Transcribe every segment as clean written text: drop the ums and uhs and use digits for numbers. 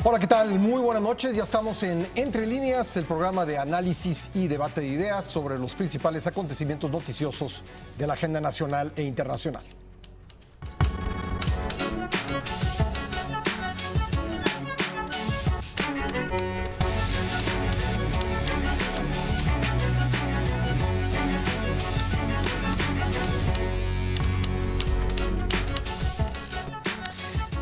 Hola, ¿qué tal? Muy buenas noches. Ya estamos en Entre Líneas, el programa de análisis y debate de ideas sobre los principales acontecimientos noticiosos de la agenda nacional e internacional.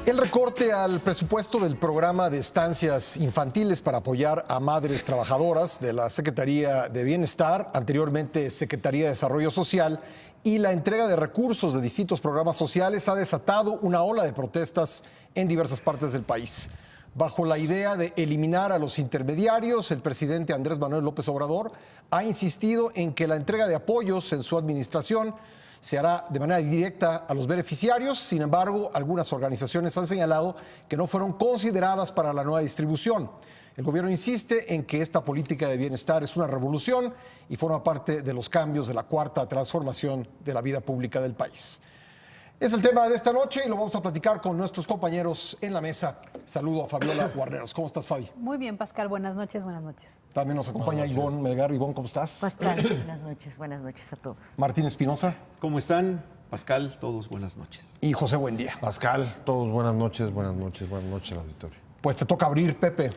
El recorte al presupuesto del programa de estancias infantiles para apoyar a madres trabajadoras de la Secretaría de Bienestar, anteriormente Secretaría de Desarrollo Social, y la entrega de recursos de distintos programas sociales ha desatado una ola de protestas en diversas partes del país. Bajo la idea de eliminar a los intermediarios, el presidente Andrés Manuel López Obrador ha insistido en que la entrega de apoyos en su administración se hará de manera directa a los beneficiarios. Sin embargo, algunas organizaciones han señalado que no fueron consideradas para la nueva distribución. El gobierno insiste en que esta política de bienestar es una revolución y forma parte de los cambios de la cuarta transformación de la vida pública del país. Es el tema de esta noche y lo vamos a platicar con nuestros compañeros en la mesa. Saludo a Fabiola Guarneros. ¿Cómo estás, Fabi? Muy bien, Pascal. Buenas noches, buenas noches. También nos acompaña Ivonne Melgar. Ivonne, ¿cómo estás? Pascal, buenas noches a todos. Martín Espinosa. ¿Cómo están? Pascal, todos buenas noches. Y José Buendía. Pascal, todos buenas noches al auditorio. Pues te toca abrir, Pepe.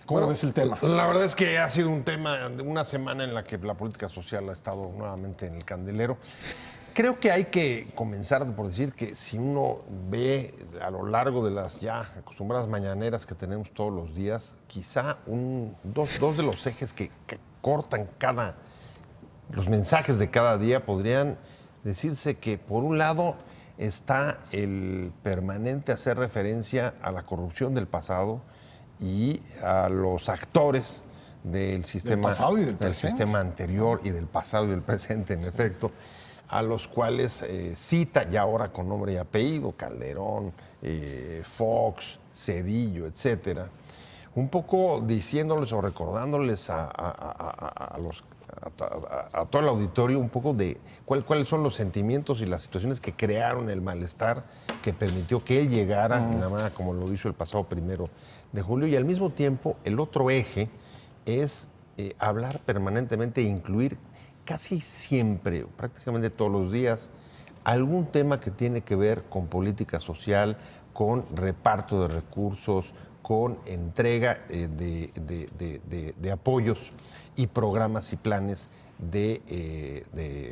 ¿Cómo ves el tema? La verdad es que ha sido un tema de una semana en la que la política social ha estado nuevamente en el candelero. Creo que hay que comenzar por decir que si uno ve a lo largo de las ya acostumbradas mañaneras que tenemos todos los días, quizá dos de los ejes que cortan los mensajes de cada día podrían decirse que por un lado está el permanente hacer referencia a la corrupción del pasado y a los actores del sistema, del sistema anterior y del pasado y del presente, en efecto, a los cuales cita ya ahora con nombre y apellido, Calderón, Fox, Zedillo, etcétera, un poco diciéndoles o recordándoles a todo el auditorio un poco de cuáles son los sentimientos y las situaciones que crearon el malestar que permitió que él llegara de la manera como lo hizo el pasado 1 de julio. Y al mismo tiempo, el otro eje es hablar permanentemente e incluir casi siempre, prácticamente todos los días, algún tema que tiene que ver con política social, con reparto de recursos, con entrega de apoyos y programas y planes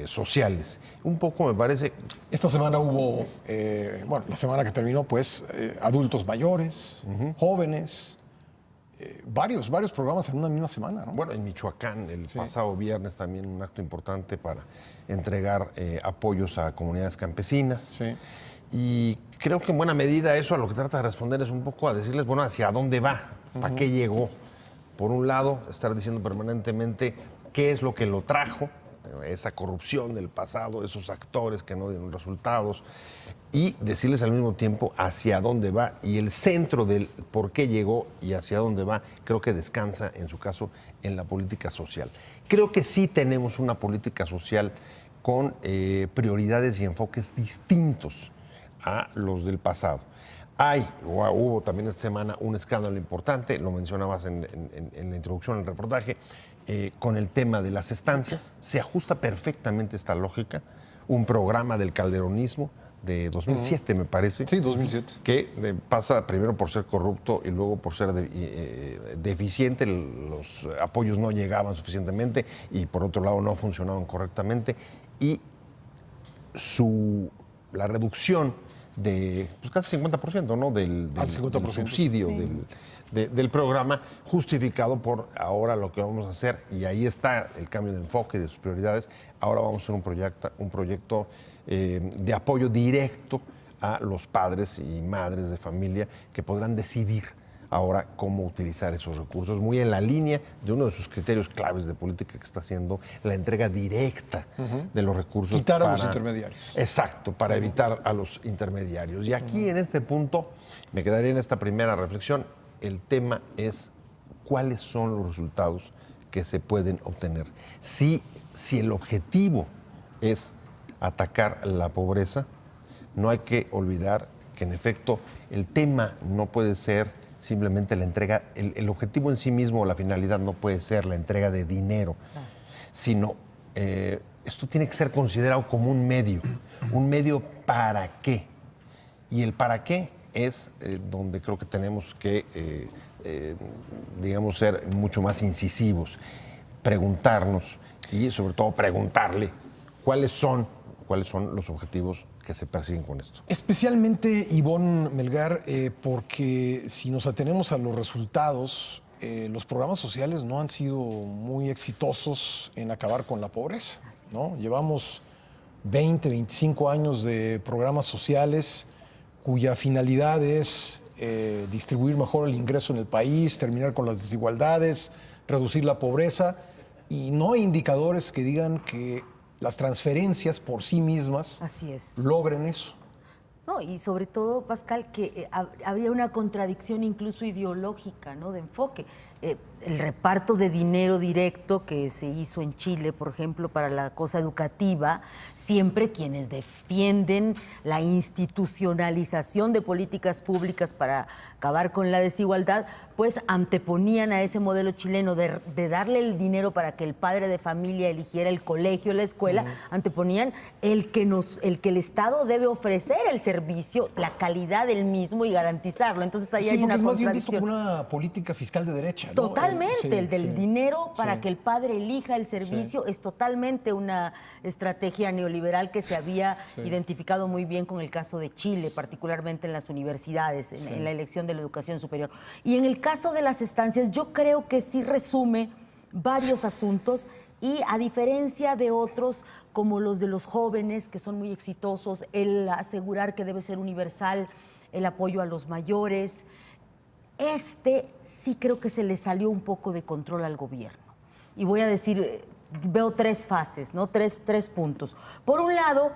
sociales. Un poco me parece... Esta semana hubo, la semana que terminó, pues, adultos mayores, jóvenes, varios programas en una misma semana, ¿no? Bueno, en Michoacán, el pasado viernes también un acto importante para entregar apoyos a comunidades campesinas. Sí. Y creo que en buena medida eso a lo que trata de responder es un poco a decirles, bueno, hacia dónde va, para qué llegó. Por un lado, estar diciendo permanentemente qué es lo que lo trajo, esa corrupción del pasado, esos actores que no dieron resultados, y decirles al mismo tiempo hacia dónde va. Y el centro del por qué llegó y hacia dónde va, creo que descansa, en su caso, en la política social. Creo que sí tenemos una política social con prioridades y enfoques distintos a los del pasado. Hubo también esta semana un escándalo importante, lo mencionabas en la introducción del reportaje, con el tema de las estancias. Se ajusta perfectamente esta lógica, un programa del calderonismo de 2007, me parece. Sí, 2007. Que pasa primero por ser corrupto y luego por ser deficiente, los apoyos no llegaban suficientemente y por otro lado no funcionaban correctamente, y la reducción de casi 50%, ¿no? del subsidio del programa, justificado por ahora lo que vamos a hacer, y ahí está el cambio de enfoque de sus prioridades. Ahora vamos a hacer un proyecto de apoyo directo a los padres y madres de familia que podrán decidir ahora cómo utilizar esos recursos, muy en la línea de uno de sus criterios claves de política que está haciendo la entrega directa de los recursos. Quitar a los intermediarios. Exacto, para evitar a los intermediarios. Y aquí en este punto, me quedaría en esta primera reflexión, el tema es cuáles son los resultados que se pueden obtener. Si el objetivo es atacar la pobreza, no hay que olvidar que en efecto el tema no puede ser simplemente la entrega, el objetivo en sí mismo o la finalidad no puede ser la entrega de dinero, sino esto tiene que ser considerado como un medio para qué. Y el para qué es donde creo que tenemos que, digamos, ser mucho más incisivos, preguntarnos y sobre todo preguntarle cuáles son los objetivos que se persiguen con esto. Especialmente, Ivonne Melgar, porque si nos atenemos a los resultados, los programas sociales no han sido muy exitosos en acabar con la pobreza, ¿no? Llevamos 20, 25 años de programas sociales cuya finalidad es distribuir mejor el ingreso en el país, terminar con las desigualdades, reducir la pobreza, y no hay indicadores que digan que las transferencias por sí mismas logren eso. No, y sobre todo, Pascal, que había una contradicción incluso ideológica, ¿no?, de enfoque. El reparto de dinero directo que se hizo en Chile, por ejemplo, para la cosa educativa, siempre quienes defienden la institucionalización de políticas públicas para acabar con la desigualdad, pues anteponían a ese modelo chileno de darle el dinero para que el padre de familia eligiera el colegio, la escuela, anteponían el que el Estado debe ofrecer el servicio, la calidad del mismo y garantizarlo. Entonces ahí hay una es más bien contradicción. visto como una política fiscal de derecha, ¿no? Totalmente, el del dinero para que el padre elija el servicio es totalmente una estrategia neoliberal que se había identificado muy bien con el caso de Chile, particularmente en las universidades, en la elección de la educación superior. Y en el caso de las estancias, yo creo que sí resume varios asuntos y a diferencia de otros como los de los jóvenes, que son muy exitosos, el asegurar que debe ser universal el apoyo a los mayores, sí creo que se le salió un poco de control al gobierno. Y voy a decir, veo tres fases, ¿no? Tres puntos. Por un lado,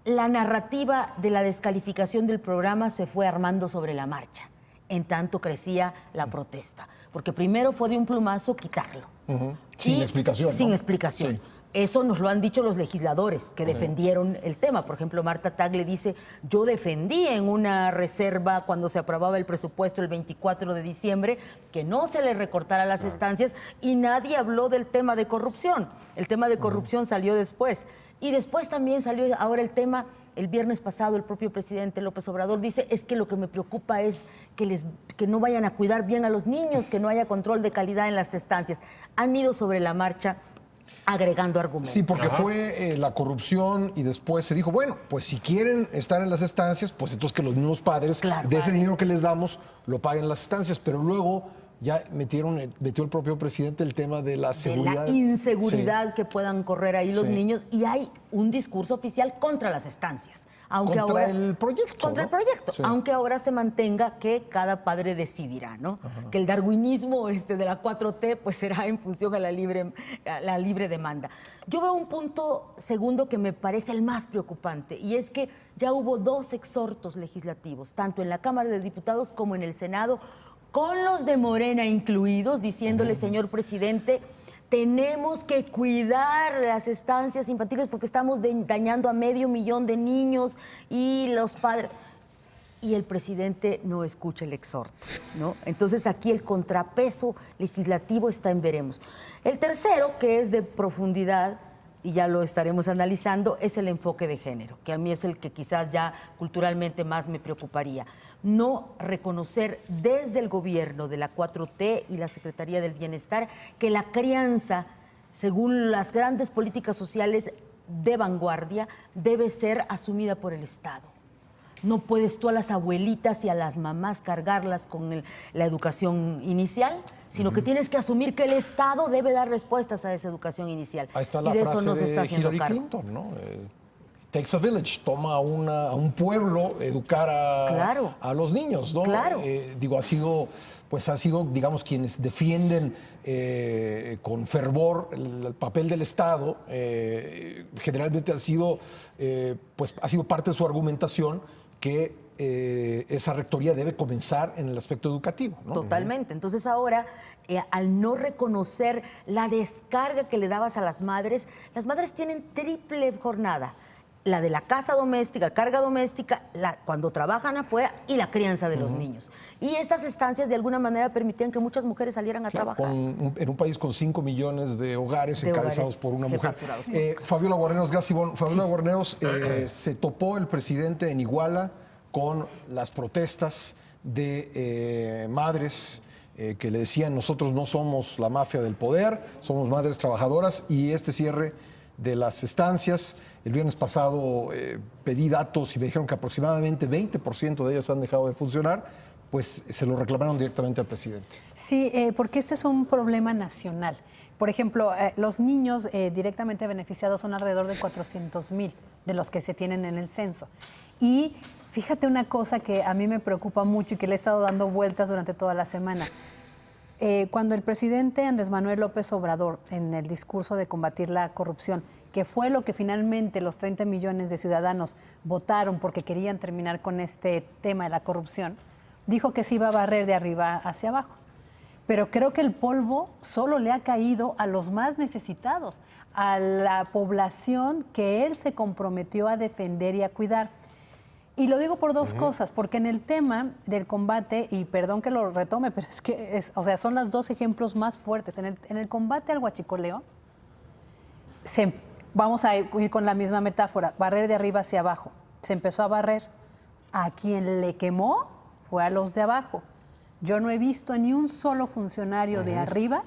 la narrativa de la descalificación del programa se fue armando sobre la marcha, en tanto crecía la protesta. Porque primero fue de un plumazo quitarlo. Sin explicación, ¿no? Sin explicación. Sí. Eso nos lo han dicho los legisladores que defendieron el tema. Por ejemplo, Marta Tagle dice, yo defendí en una reserva cuando se aprobaba el presupuesto el 24 de diciembre que no se le recortara las estancias y nadie habló del tema de corrupción. El tema de corrupción salió después. Y después también salió ahora el tema, el viernes pasado el propio presidente López Obrador dice, es que lo que me preocupa es que no vayan a cuidar bien a los niños, que no haya control de calidad en las estancias. Han ido sobre la marcha agregando argumentos. Sí, porque fue la corrupción y después se dijo, bueno, pues si quieren estar en las estancias, pues entonces que los mismos padres de ese dinero que les damos lo paguen las estancias, pero luego ya metió el propio presidente el tema de la seguridad. De la inseguridad que puedan correr ahí los niños, y hay un discurso oficial contra las estancias. Aunque contra ahora, el proyecto. Contra el proyecto, aunque ahora se mantenga que cada padre decidirá, ¿no? Que el darwinismo de la 4T pues será en función a la libre demanda. Yo veo un punto segundo que me parece el más preocupante, y es que ya hubo 2 exhortos legislativos, tanto en la Cámara de Diputados como en el Senado, con los de Morena incluidos, diciéndole, señor presidente, tenemos que cuidar las estancias infantiles porque estamos dañando a 500,000 de niños y los padres. Y el presidente no escucha el exhorto, ¿no? Entonces aquí el contrapeso legislativo está en veremos. El tercero, que es de profundidad, y ya lo estaremos analizando, es el enfoque de género, que a mí es el que quizás ya culturalmente más me preocuparía. No reconocer desde el gobierno de la 4T y la Secretaría del Bienestar que la crianza, según las grandes políticas sociales de vanguardia, debe ser asumida por el Estado. No puedes tú a las abuelitas y a las mamás cargarlas con la educación inicial, sino que tienes que asumir que el Estado debe dar respuestas a esa educación inicial. Ahí está la y de frase eso no se está de haciendo Hillary cargo. Clinton, ¿no? Takes a village, toma a un pueblo educar a los niños, ¿no? Claro. Ha sido, digamos, quienes defienden con fervor el papel del Estado, generalmente ha sido parte de su argumentación que esa rectoría debe comenzar en el aspecto educativo, ¿no? Totalmente. Entonces ahora, al no reconocer la descarga que le dabas a las madres tienen triple jornada. la de la casa doméstica, carga doméstica, cuando trabajan afuera y la crianza de los niños. Y estas estancias de alguna manera permitían que muchas mujeres salieran a trabajar. En un país con 5 millones de hogares encabezados por una mujer. jefaturados. Fabiola Guarneros, gracias, Ivonne. Fabiola Guarneros, se topó el presidente en Iguala con las protestas de madres que le decían: nosotros no somos la mafia del poder, somos madres trabajadoras, y este cierre de las estancias. El viernes pasado pedí datos y me dijeron que aproximadamente 20% de ellas han dejado de funcionar, pues se lo reclamaron directamente al presidente. Sí, porque este es un problema nacional. Por ejemplo, los niños directamente beneficiados son alrededor de 400,000 de los que se tienen en el censo. Y fíjate una cosa que a mí me preocupa mucho y que le he estado dando vueltas durante toda la semana. Cuando el presidente Andrés Manuel López Obrador, en el discurso de combatir la corrupción, que fue lo que finalmente los 30 millones de ciudadanos votaron porque querían terminar con este tema de la corrupción, dijo que se iba a barrer de arriba hacia abajo. Pero creo que el polvo solo le ha caído a los más necesitados, a la población que él se comprometió a defender y a cuidar. Y lo digo por dos cosas, porque en el tema del combate, y perdón que lo retome, pero es que son los dos ejemplos más fuertes. En el combate al huachicoleo, vamos a ir con la misma metáfora, barrer de arriba hacia abajo. Se empezó a barrer. A quien le quemó fue a los de abajo. Yo no he visto ni un solo funcionario de arriba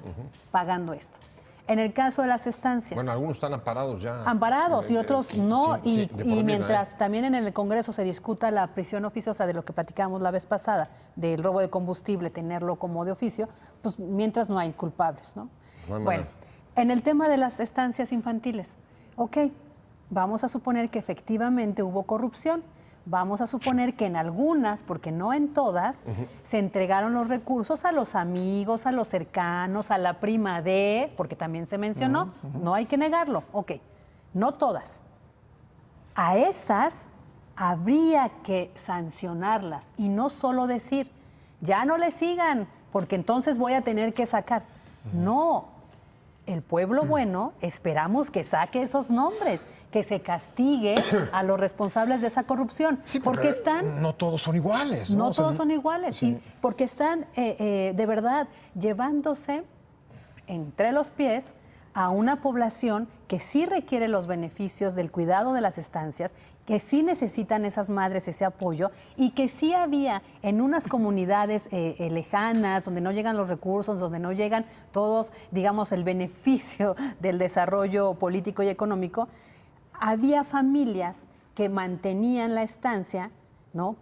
pagando esto. En el caso de las estancias. Bueno, algunos están amparados ya. Amparados y otros no. Sí, de por y vida, mientras también en el Congreso se discuta la prisión oficiosa, de lo que platicábamos la vez pasada, del robo de combustible, tenerlo como de oficio, pues mientras no hay culpables, ¿no? Bueno, en el tema de las estancias infantiles, ok, vamos a suponer que efectivamente hubo corrupción. Vamos a suponer que en algunas, porque no en todas, se entregaron los recursos a los amigos, a los cercanos, a la prima de, porque también se mencionó, no hay que negarlo, ok, no todas. A esas habría que sancionarlas y no solo decir, ya no le sigan, porque entonces voy a tener que sacar. No. El pueblo bueno, esperamos que saque esos nombres, que se castigue a los responsables de esa corrupción. Sí, porque están... No todos son iguales, ¿no? No todos son iguales, sí. y porque están de verdad llevándose entre los pies a una población que sí requiere los beneficios del cuidado de las estancias, que sí necesitan esas madres ese apoyo y que sí había en unas comunidades lejanas, donde no llegan los recursos, donde no llegan todos, digamos, el beneficio del desarrollo político y económico, había familias que mantenían la estancia, ¿no?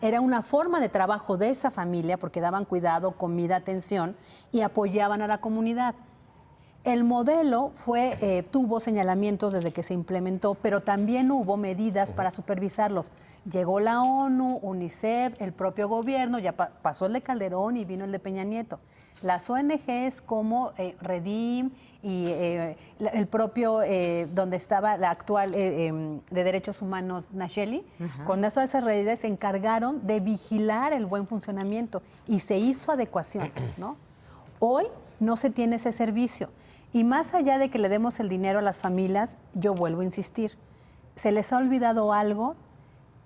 Era una forma de trabajo de esa familia porque daban cuidado, comida, atención y apoyaban a la comunidad. El modelo tuvo señalamientos desde que se implementó, pero también hubo medidas para supervisarlos. Llegó la ONU, UNICEF, el propio gobierno, ya pasó el de Calderón y vino el de Peña Nieto. Las ONGs como Redim y el propio, donde estaba la actual de Derechos Humanos, Nacheli, con esas redes se encargaron de vigilar el buen funcionamiento y se hizo adecuaciones, ¿no? Hoy no se tiene ese servicio. Y más allá de que le demos el dinero a las familias, yo vuelvo a insistir, se les ha olvidado algo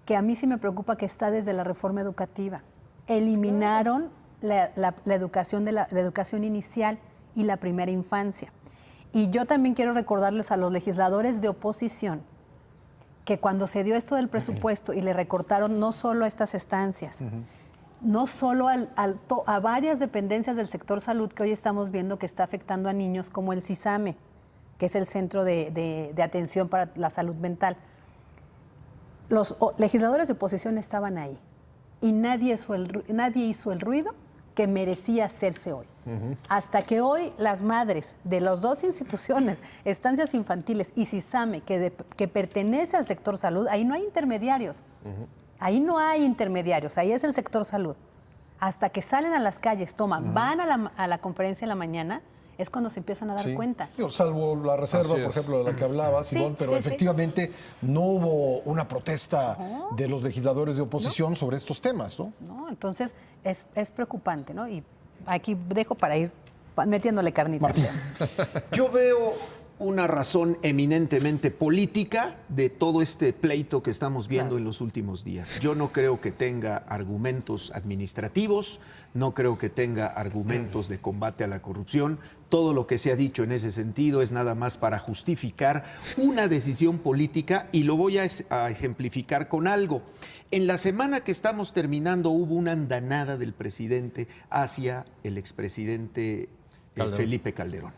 que a mí sí me preocupa, que está desde la reforma educativa. Eliminaron la educación la educación inicial y la primera infancia. Y yo también quiero recordarles a los legisladores de oposición que cuando se dio esto del presupuesto y le recortaron no solo a estas estancias, no solo a varias dependencias del sector salud que hoy estamos viendo que está afectando a niños, como el CISAME, que es el Centro de Atención para la Salud Mental. Los legisladores de oposición estaban ahí y nadie hizo el ruido que merecía hacerse hoy. Hasta que hoy las madres de las dos instituciones, estancias infantiles y CISAME, que pertenece al sector salud, ahí no hay intermediarios. Ahí no hay intermediarios, ahí es el sector salud. Hasta que salen a las calles, van a la conferencia en la mañana, es cuando se empiezan a dar cuenta. Salvo la reserva, por ejemplo, de la que hablabas, Ivonne, pero efectivamente no hubo una protesta de los legisladores de oposición sobre estos temas, ¿no? No, entonces es preocupante, ¿no? Y aquí dejo para ir metiéndole carnita. Martín. Yo veo una razón eminentemente política de todo este pleito que estamos viendo en los últimos días. Yo no creo que tenga argumentos administrativos, no creo que tenga argumentos de combate a la corrupción. Todo lo que se ha dicho en ese sentido es nada más para justificar una decisión política, y lo voy a ejemplificar con algo. En la semana que estamos terminando hubo una andanada del presidente hacia el expresidente Felipe Calderón.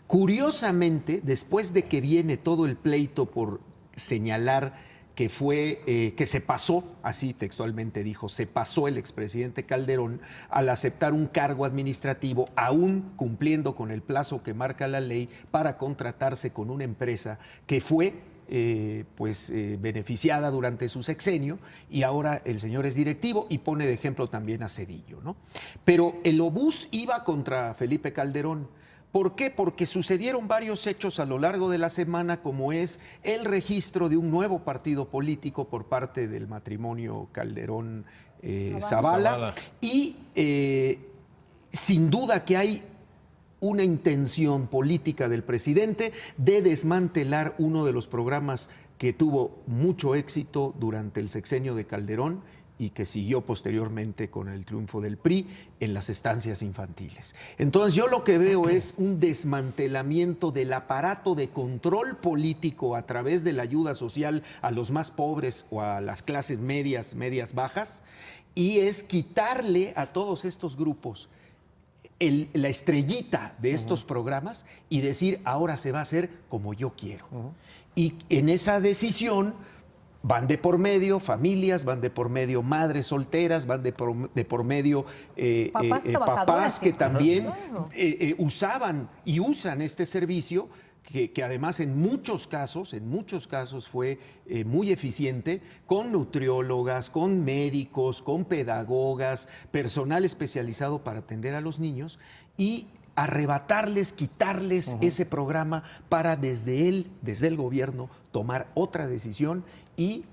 Curiosamente, después de que viene todo el pleito por señalar que que se pasó, así textualmente dijo, se pasó el expresidente Calderón al aceptar un cargo administrativo, aún cumpliendo con el plazo que marca la ley para contratarse con una empresa que fue beneficiada durante su sexenio, y ahora el señor es directivo y pone de ejemplo también a Zedillo, ¿no? Pero el obús iba contra Felipe Calderón. ¿Por qué? Porque sucedieron varios hechos a lo largo de la semana, como es el registro de un nuevo partido político por parte del matrimonio Calderón-Zavala, y sin duda que hay una intención política del presidente de desmantelar uno de los programas que tuvo mucho éxito durante el sexenio de Calderón y que siguió posteriormente con el triunfo del PRI en las estancias infantiles. Entonces yo lo que veo es un desmantelamiento del aparato de control político a través de la ayuda social a los más pobres o a las clases medias, medias bajas, y es quitarle a todos estos grupos la estrellita de estos programas y decir, ahora se va a hacer como yo quiero. Y en esa decisión van de por medio familias, van de por medio madres solteras, van de por medio papás que también usaban y usan este servicio, que además en muchos casos fue muy eficiente, con nutriólogas, con médicos, con pedagogas, personal especializado para atender a los niños, y arrebatarles, quitarles ese programa para desde el gobierno tomar otra decisión y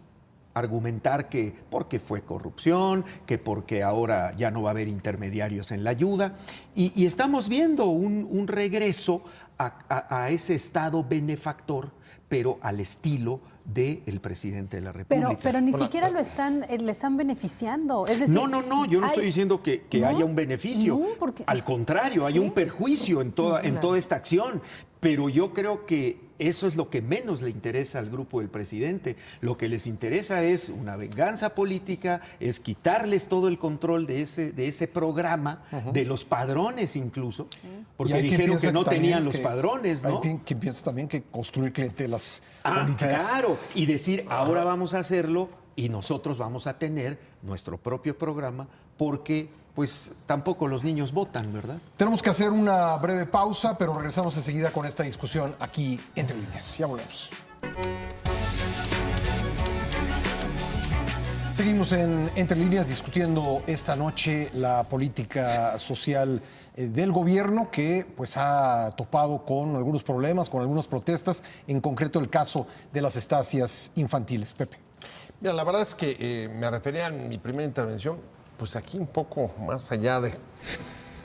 argumentar que porque fue corrupción, que porque ahora ya no va a haber intermediarios en la ayuda. Y estamos viendo un regreso a ese Estado benefactor, pero al estilo del presidente de la República. Pero ni siquiera le están beneficiando. Es decir, no, yo no estoy diciendo que haya un beneficio. No, porque, al contrario, hay un perjuicio en toda esta acción. Pero yo creo que eso es lo que menos le interesa al grupo del presidente. Lo que les interesa es una venganza política, es quitarles todo el control de ese programa, de los padrones incluso, porque dijeron que no tenían los padrones, ¿no? Hay quien piensa también que construir clientelas políticas. Claro, y decir, ahora vamos a hacerlo y nosotros vamos a tener nuestro propio programa, porque pues tampoco los niños votan, ¿verdad? Tenemos que hacer una breve pausa, pero regresamos enseguida con esta discusión aquí Entre Líneas. Ya volvemos. Seguimos en Entre Líneas discutiendo esta noche la política social del gobierno, que pues ha topado con algunos problemas, con algunas protestas, en concreto el caso de las estancias infantiles. Pepe. Mira, la verdad es que me refería en mi primera intervención, pues aquí un poco más allá de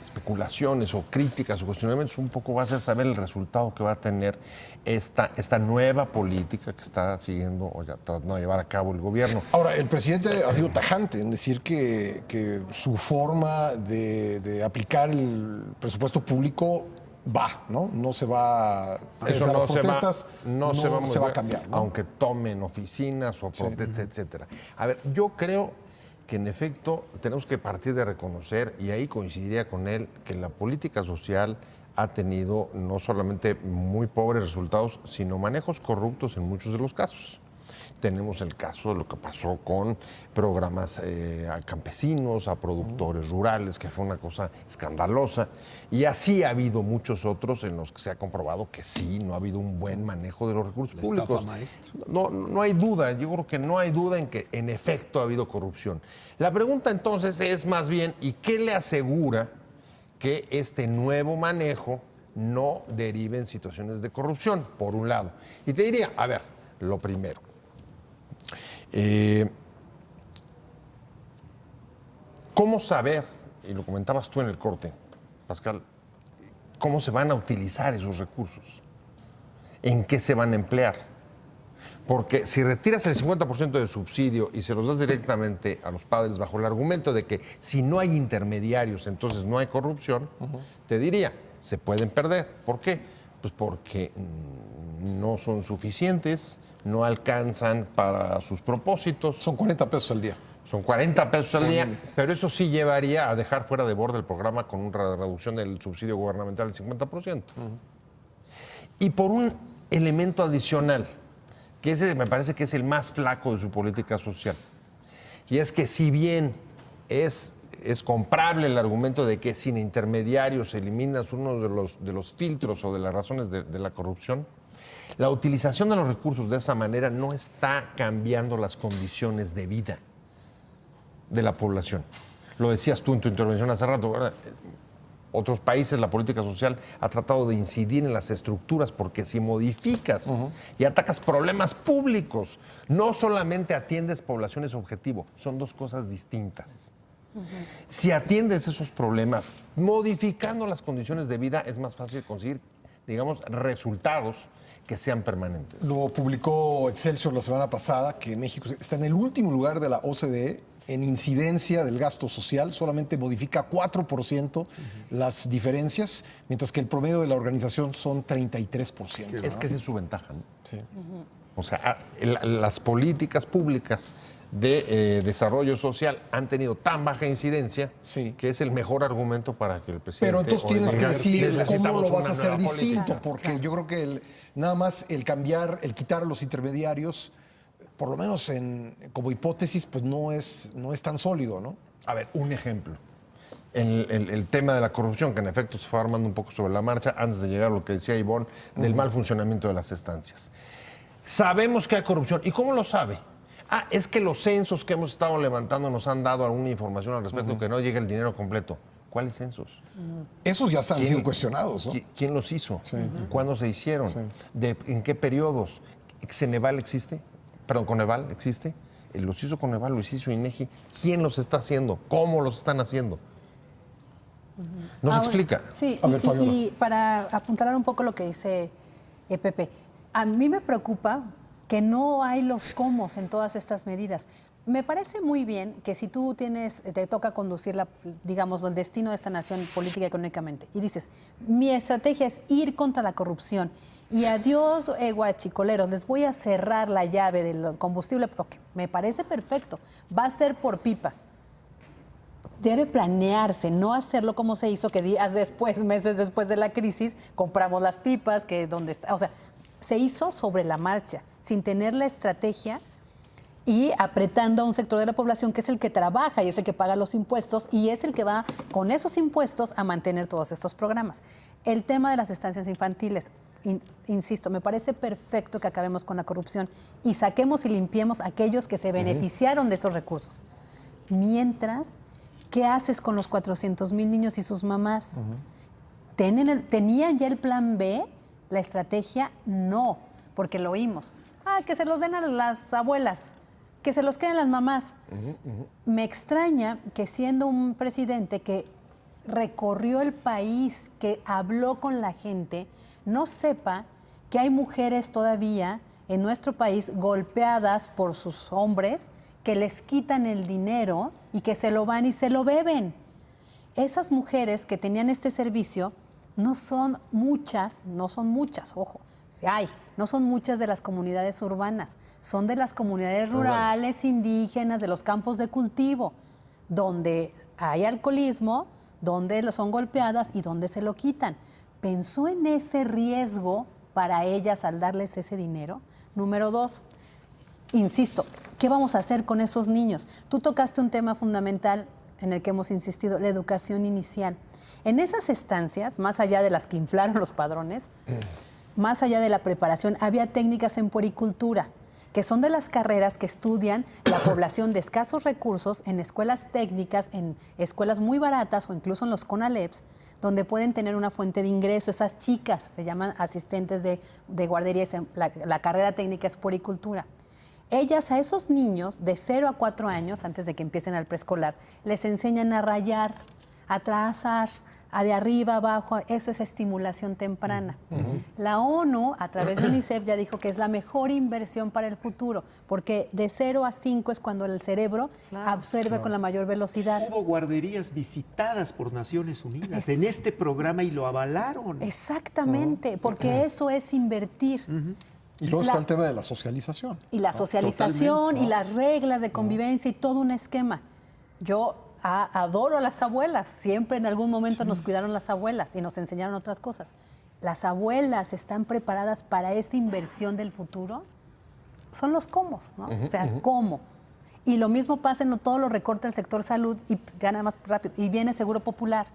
especulaciones o críticas o cuestionamientos, un poco va a ser saber el resultado que va a tener esta nueva política que está siguiendo o ya tratando de llevar a cabo el gobierno. Ahora, el presidente ha sido tajante en decir que su forma de aplicar el presupuesto público no se va a las protestas, no se va a cambiar, ¿no? Aunque tomen oficinas o protestas, etcétera. A ver, yo creo que en efecto tenemos que partir de reconocer, y ahí coincidiría con él, que la política social ha tenido no solamente muy pobres resultados, sino manejos corruptos en muchos de los casos. Tenemos el caso de lo que pasó con programas a campesinos, a productores rurales, que fue una cosa escandalosa. Y así ha habido muchos otros en los que se ha comprobado que sí, no ha habido un buen manejo de los recursos públicos. No hay duda, yo creo que no hay duda en que en efecto ha habido corrupción. La pregunta entonces es más bien, ¿y qué le asegura que este nuevo manejo no derive en situaciones de corrupción, por un lado? Y te diría, a ver, lo primero. ¿Cómo saber, y lo comentabas tú en el corte, Pascal, cómo se van a utilizar esos recursos? en qué se van a emplear. Porque si retiras el 50% del subsidio y se los das directamente a los padres bajo el argumento de que si no hay intermediarios, entonces no hay corrupción, te diría, se pueden perder. ¿Por qué? Pues porque no son suficientes, no alcanzan para sus propósitos. Son 40 pesos al día. Son 40 pesos al día, pero eso sí llevaría a dejar fuera de borde el programa con una reducción del subsidio gubernamental del 50%. Y por un elemento adicional, que ese me parece que es el más flaco de su política social, y es que si bien es comprable el argumento de que sin intermediarios eliminas uno de los filtros o de las razones de la corrupción, la utilización de los recursos de esa manera no está cambiando las condiciones de vida de la población. Lo decías tú en tu intervención hace rato, ¿verdad? Otros países, la política social ha tratado de incidir en las estructuras porque si modificas y atacas problemas públicos, no solamente atiendes poblaciones objetivo, son dos cosas distintas. Si atiendes esos problemas modificando las condiciones de vida, es más fácil conseguir, digamos, resultados que sean permanentes. Lo publicó Excelsior la semana pasada, que México está en el último lugar de la OCDE en incidencia del gasto social, solamente modifica 4% las diferencias, mientras que el promedio de la organización son 33%. Es que esa es su ventaja, ¿no? Sí. O sea, las políticas públicas de desarrollo social han tenido tan baja incidencia que es el mejor argumento para que el presidente... Pero entonces tienes que decir cómo lo vas a hacer política. distinto, porque yo creo que nada más el quitar a los intermediarios, por lo menos como hipótesis, pues no es tan sólido, ¿no? A ver, un ejemplo. El tema de la corrupción, que en efecto se fue armando un poco sobre la marcha antes de llegar a lo que decía Ivonne, del mal funcionamiento de las estancias. Sabemos que hay corrupción. ¿Y cómo lo sabe? Es que los censos que hemos estado levantando nos han dado alguna información al respecto, que no llega el dinero completo. ¿Cuáles censos? Esos ya han sido cuestionados, ¿no? ¿Quién los hizo? Sí. ¿Cuándo se hicieron? Sí. ¿En qué periodos? ¿Ceneval existe? Perdón, ¿Coneval existe? ¿Los hizo Coneval, los hizo INEGI? ¿Quién los está haciendo? ¿Cómo los están haciendo? ¿No se explica? Sí, A ver, Fabiola. y para apuntalar un poco lo que dice Pepe, a mí me preocupa que no hay los cómo en todas estas medidas. Me parece muy bien que si tú te toca conducir digamos, el destino de esta nación política y económicamente, y dices, mi estrategia es ir contra la corrupción, y adiós, guachicoleros, les voy a cerrar la llave del combustible, okay, me parece perfecto, va a ser por pipas. Debe planearse, no hacerlo como se hizo, que días después, meses después de la crisis, compramos las pipas, o sea, se hizo sobre la marcha, sin tener la estrategia y apretando a un sector de la población que es el que trabaja y es el que paga los impuestos y es el que va con esos impuestos a mantener todos estos programas. El tema de las estancias infantiles, insisto, me parece perfecto que acabemos con la corrupción y saquemos y limpiemos a aquellos que se beneficiaron de esos recursos. Mientras, ¿qué haces con los 400,000 niños y sus mamás? ¿Tenían ya el plan B? La estrategia, no, porque lo oímos. Que se los den a las abuelas, que se los queden las mamás. Me extraña que siendo un presidente que recorrió el país, que habló con la gente, no sepa que hay mujeres todavía en nuestro país golpeadas por sus hombres, que les quitan el dinero y que se lo van y se lo beben. Esas mujeres que tenían este servicio no son muchas, ojo, sí hay, no son muchas de las comunidades urbanas, son de las comunidades rurales, indígenas, de los campos de cultivo, donde hay alcoholismo, donde son golpeadas y donde se lo quitan. ¿Pensó en ese riesgo para ellas al darles ese dinero? Número 2, insisto, ¿qué vamos a hacer con esos niños? Tú tocaste un tema fundamental en el que hemos insistido, la educación inicial. En esas estancias, más allá de las que inflaron los padrones, más allá de la preparación, había técnicas en puericultura, que son de las carreras que estudian la población de escasos recursos en escuelas técnicas, en escuelas muy baratas o incluso en los CONALEPs, donde pueden tener una fuente de ingreso. Esas chicas se llaman asistentes de guardería, la carrera técnica es puericultura. Ellas a esos niños de 0 a 4 años, antes de que empiecen al preescolar, les enseñan a rayar atrasar, a de arriba abajo, eso es estimulación temprana. La ONU, a través de UNICEF, ya dijo que es la mejor inversión para el futuro, porque de 0 a 5 es cuando el cerebro absorbe con la mayor velocidad. Hubo guarderías visitadas por Naciones Unidas en este programa y lo avalaron. Exactamente, porque eso es invertir. Y luego está el tema de la socialización. Y la socialización y las reglas de convivencia y todo un esquema. Yo adoro a las abuelas, siempre en algún momento nos cuidaron las abuelas y nos enseñaron otras cosas. ¿Las abuelas están preparadas para esta inversión del futuro? Son los cómo, ¿no? O sea, ¿cómo? Y lo mismo pasa en todos los recortes del sector salud y ya nada más rápido. Y viene Seguro Popular,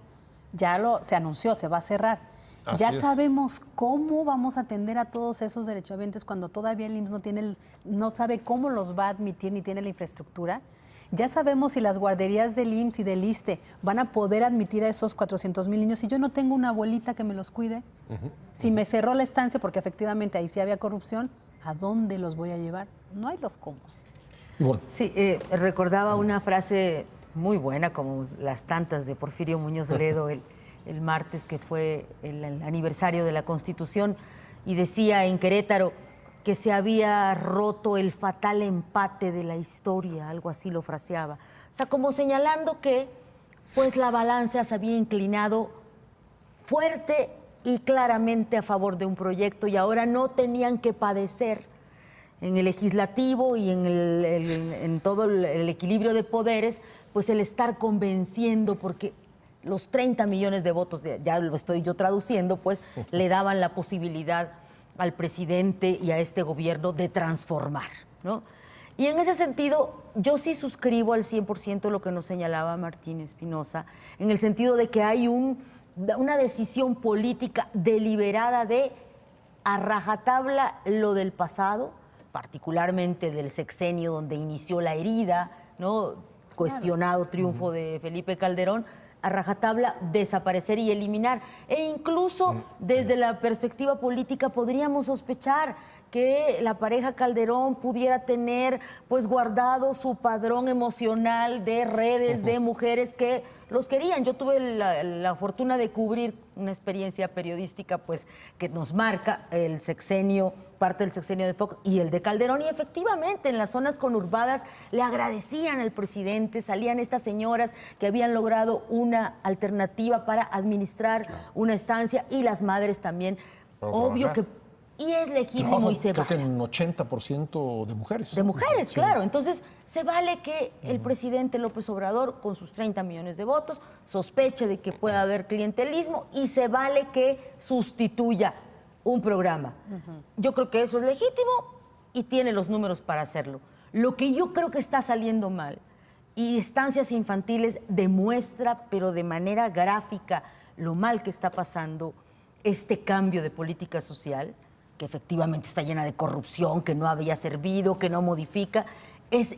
se anunció, se va a cerrar. Así Ya es. sabemos cómo vamos a atender a todos esos derechohabientes cuando todavía el IMSS no sabe cómo los va a admitir ni tiene la infraestructura. Ya sabemos si las guarderías del IMSS y del ISSSTE van a poder admitir a esos 400,000 niños si yo no tengo una abuelita que me los cuide. Si me cerró la estancia porque efectivamente ahí sí había corrupción, ¿a dónde los voy a llevar? No hay los cómo. Sí, recordaba una frase muy buena, como las tantas de Porfirio Muñoz Ledo el martes, que fue el aniversario de la Constitución, y decía en Querétaro que se había roto el fatal empate de la historia, algo así lo fraseaba. O sea, como señalando que pues la balanza se había inclinado fuerte y claramente a favor de un proyecto y ahora no tenían que padecer en el legislativo y en todo el equilibrio de poderes, pues el estar convenciendo, porque los 30 millones de votos, ya lo estoy yo traduciendo, pues le daban la posibilidad al presidente y a este gobierno de transformar, ¿no? Y en ese sentido, yo sí suscribo al 100% lo que nos señalaba Martín Espinosa, en el sentido de que hay una decisión política deliberada de a rajatabla lo del pasado, particularmente del sexenio donde inició la herida, ¿no? Cuestionado triunfo de Felipe Calderón, a rajatabla desaparecer y eliminar. E incluso desde la perspectiva política podríamos sospechar que la pareja Calderón pudiera tener pues guardado su padrón emocional de redes de mujeres que los querían. Yo tuve la fortuna de cubrir una experiencia periodística pues que nos marca el sexenio, parte del sexenio de Fox y el de Calderón, y efectivamente en las zonas conurbadas le agradecían al presidente, salían estas señoras que habían logrado una alternativa para administrar una estancia, y las madres también. Obvio que y es legítimo y se vale. Creo que en 80% de mujeres. De mujeres, Sí. claro. Entonces, se vale que el presidente López Obrador, con sus 30 millones de votos, sospeche de que pueda haber clientelismo, y se vale que sustituya un programa. Yo creo que eso es legítimo y tiene los números para hacerlo. Lo que yo creo que está saliendo mal, y Estancias Infantiles demuestra, pero de manera gráfica, lo mal que está pasando este cambio de política social, que efectivamente está llena de corrupción, que no había servido, que no modifica, es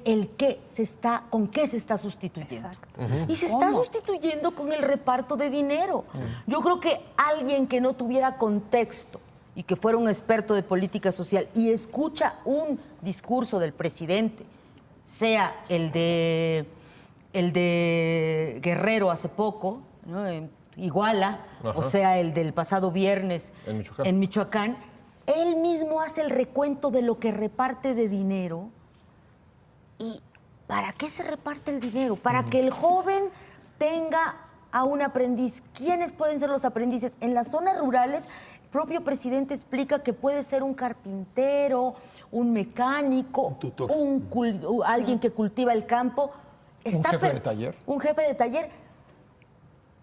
con qué se está sustituyendo. Exacto. Y se está sustituyendo con el reparto de dinero. Yo creo que alguien que no tuviera contexto y que fuera un experto de política social y escucha un discurso del presidente, sea el de Guerrero hace poco, ¿no? En Iguala, o sea el del pasado viernes en Michoacán, él mismo hace el recuento de lo que reparte de dinero. ¿Y para qué se reparte el dinero? Para que el joven tenga a un aprendiz. ¿Quiénes pueden ser los aprendices? En las zonas rurales, el propio presidente explica que puede ser un carpintero, un mecánico, Un tutor. Alguien que cultiva el campo. Un jefe de taller. Un jefe de taller.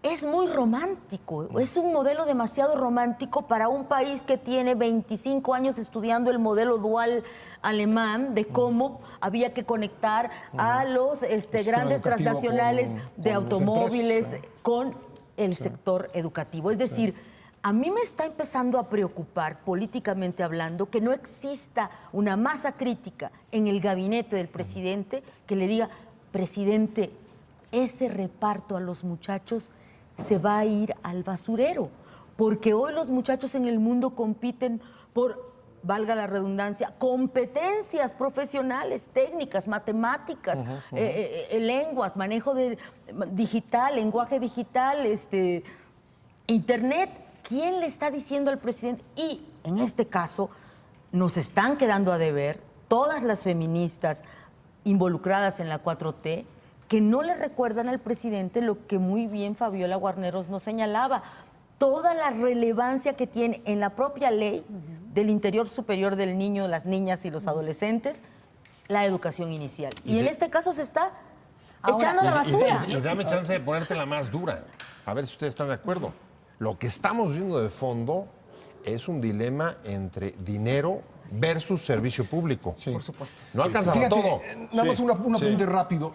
Es muy romántico, es un modelo demasiado romántico para un país que tiene 25 años estudiando el modelo dual alemán de cómo había que conectar a los grandes educativo transnacionales de con las automóviles empresas. con el sector educativo. Es decir, a mí me está empezando a preocupar, políticamente hablando, que no exista una masa crítica en el gabinete del presidente que le diga: presidente, ese reparto a los muchachos se va a ir al basurero, porque hoy los muchachos en el mundo compiten por valga la redundancia, competencias profesionales, técnicas, matemáticas, lenguas, manejo digital, lenguaje digital, internet. ¿Quién le está diciendo al presidente? Y en este caso nos están quedando a deber todas las feministas involucradas en la 4T, que no le recuerdan al presidente lo que muy bien Fabiola Guarneros nos señalaba, toda la relevancia que tiene en la propia ley del interior superior del niño, las niñas y los adolescentes, la educación inicial. Y en este caso se está echando a la basura. Y dame chance de ponerte la más dura, a ver si ustedes están de acuerdo. Lo que estamos viendo de fondo es un dilema entre dinero versus servicio público. Sí. Por supuesto. No alcanza Fíjate, todo. nada más Sí. un apunte Sí. rápido.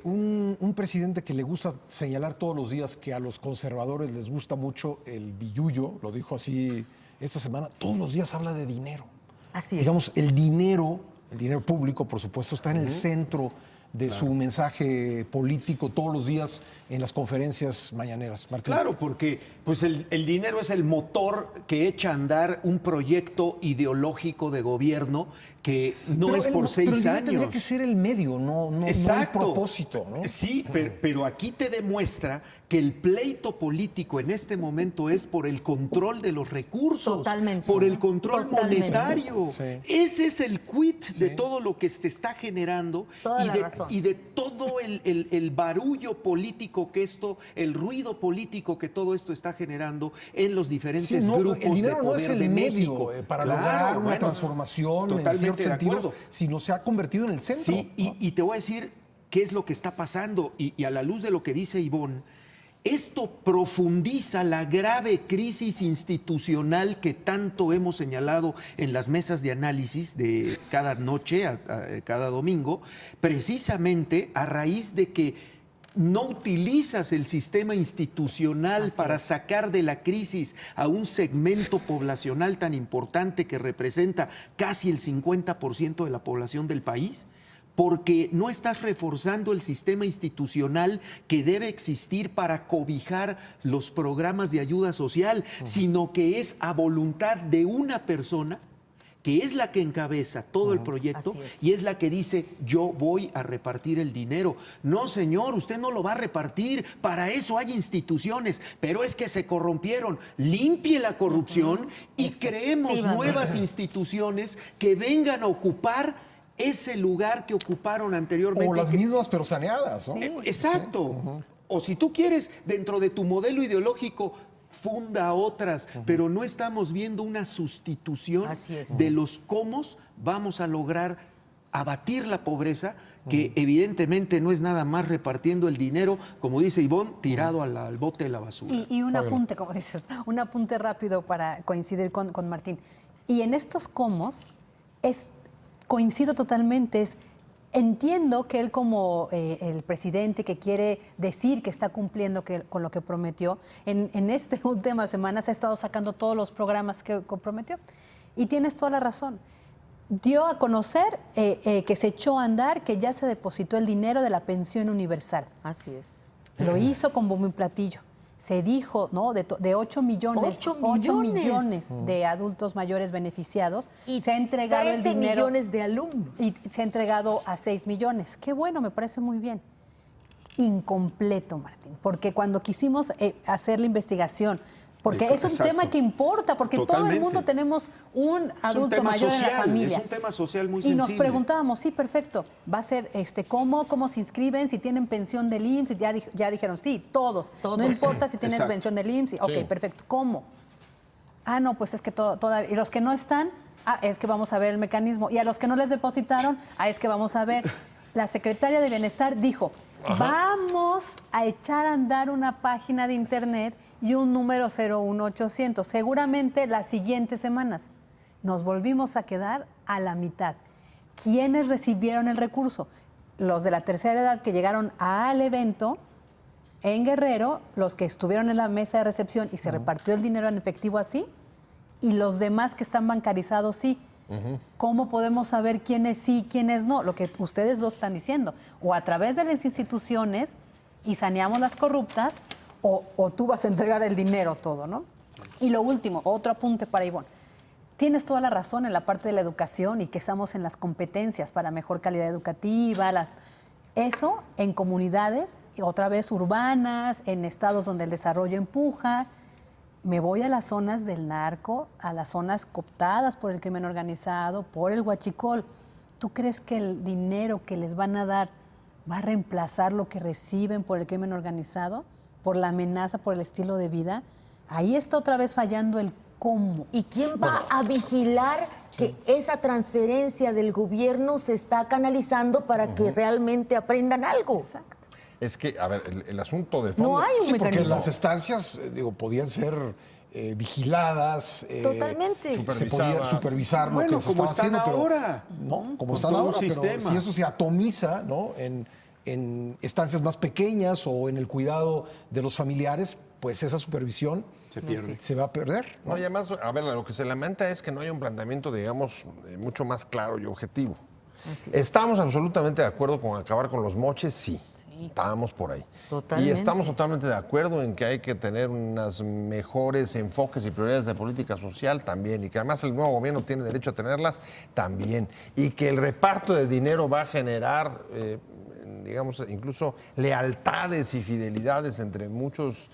Un presidente que le gusta señalar todos los días que a los conservadores les gusta mucho el billullo, lo dijo así esta semana, todos los días habla de dinero. Así es. Digamos, el dinero público, por supuesto, está en el centro de su mensaje político todos los días en las conferencias mañaneras. Martín. Claro, porque pues el dinero es el motor que echa a andar un proyecto ideológico de gobierno que no Pero es por pero 6 el dinero años. tendría que ser el medio, no el propósito, ¿no? Sí, pero aquí te demuestra que el pleito político en este momento es por el control de los recursos, Totalmente. por el control Totalmente. monetario. Sí. Ese es el quid de todo lo que se está generando Toda la razón. y de todo el barullo político que esto, el ruido político que todo esto está generando en los diferentes Sí, no, grupos el dinero de no poder es el de medio México. para Claro, lograr una bueno, transformación en totalmente cierto de sentido, acuerdo. sino se ha convertido en el centro. Sí, y te voy a decir qué es lo que está pasando. Y a la luz de lo que dice Ivonne, esto profundiza la grave crisis institucional que tanto hemos señalado en las mesas de análisis de cada noche, cada domingo, precisamente a raíz de que no utilizas el sistema institucional para sacar de la crisis a un segmento poblacional tan importante que representa casi el 50% de la población del país, porque no estás reforzando el sistema institucional que debe existir para cobijar los programas de ayuda social, sino que es a voluntad de una persona que es la que encabeza todo el proyecto Así es. y es la que dice, yo voy a repartir el dinero. No, señor, usted no lo va a repartir, para eso hay instituciones, pero es que se corrompieron. Limpie la corrupción y creemos Efectivamente. nuevas instituciones que vengan a ocupar ese lugar que ocuparon anteriormente. O las mismas pero saneadas, ¿no? Exacto. O si tú quieres, dentro de tu modelo ideológico, funda otras, pero no estamos viendo una sustitución Así es. de los cómo vamos a lograr abatir la pobreza, que evidentemente no es nada más repartiendo el dinero, como dice Ivonne, tirado al bote de la basura. Y un apunte, como dices, un apunte rápido para coincidir con Martín. Y en estos comos, coincido totalmente, entiendo que él como el presidente que quiere decir que está cumpliendo con lo que prometió, en estas últimas semanas ha estado sacando todos los programas que prometió. Y tienes toda la razón. Dio a conocer que se echó a andar, que ya se depositó el dinero de la pensión universal. Así es. Lo hizo con bombo y platillo. Se dijo, ¿no? De 8 millones, 8 8 millones. millones de adultos mayores beneficiados. Y se ha entregado el 13 dinero. millones de alumnos. Y se ha entregado a 6 millones. Qué bueno, me parece muy bien. Incompleto, Martín, porque cuando quisimos hacer la investigación, porque es un Exacto. tema que importa, porque todo el Totalmente. mundo tenemos un adulto tema mayor en la social, familia. es un tema social muy Y nos sensible. preguntábamos, sí, perfecto, va a ser cómo se inscriben, si tienen pensión del IMSS, y ya dijeron, sí, todos. Todos. No importa si tienes Exacto. pensión del IMSS, ok, Sí. perfecto. ¿Cómo? Ah, no, pues es que todavía. Y los que no están, es que vamos a ver el mecanismo. Y a los que no les depositaron, es que vamos a ver. La secretaria de Bienestar dijo, vamos a echar a andar una página de internet y un número 01800. Seguramente las siguientes semanas. Nos volvimos a quedar a la mitad. ¿Quiénes recibieron el recurso? Los de la tercera edad que llegaron al evento en Guerrero, los que estuvieron en la mesa de recepción y se repartió el dinero en efectivo así, y los demás que están bancarizados sí. ¿Cómo podemos saber quiénes sí, quiénes no? Lo que ustedes dos están diciendo. O a través de las instituciones y saneamos las corruptas, o tú vas a entregar el dinero todo, ¿no? Y lo último, otro apunte para Ivonne. tienes toda la razón en la parte de la educación y que estamos en las competencias para mejor calidad educativa, eso en comunidades, otra vez urbanas, en estados donde el desarrollo empuja. Me voy a las zonas del narco, a las zonas cooptadas por el crimen organizado, por el huachicol. ¿Tú crees que el dinero que les van a dar va a reemplazar lo que reciben por el crimen organizado, por la amenaza, por el estilo de vida? Ahí está otra vez fallando el cómo. ¿Y quién va a vigilar que esa transferencia del gobierno se está canalizando para que realmente aprendan algo? Exacto. Es que, a ver, el asunto de fondo... No hay un Sí, porque mecanismo. las estancias, podían ser vigiladas. Totalmente. Se podía Supervisadas. supervisar lo Bueno, que se como estaba están haciendo, pero ahora, no, como con están todo un ahora, pero sistema. si eso se atomiza, ¿no? En estancias más pequeñas o en el cuidado de los familiares, pues esa supervisión Se pierde. se va a perder. No, y además, a ver, lo que se lamenta es que no hay un planteamiento, digamos, mucho más claro y objetivo. ¿Estamos absolutamente de acuerdo con acabar con los moches? Sí. Estábamos por ahí. Totalmente. Y estamos totalmente de acuerdo en que hay que tener unos mejores enfoques y prioridades de política social también, y que además el nuevo gobierno tiene derecho a tenerlas también, y que el reparto de dinero va a generar, digamos, incluso lealtades y fidelidades entre muchos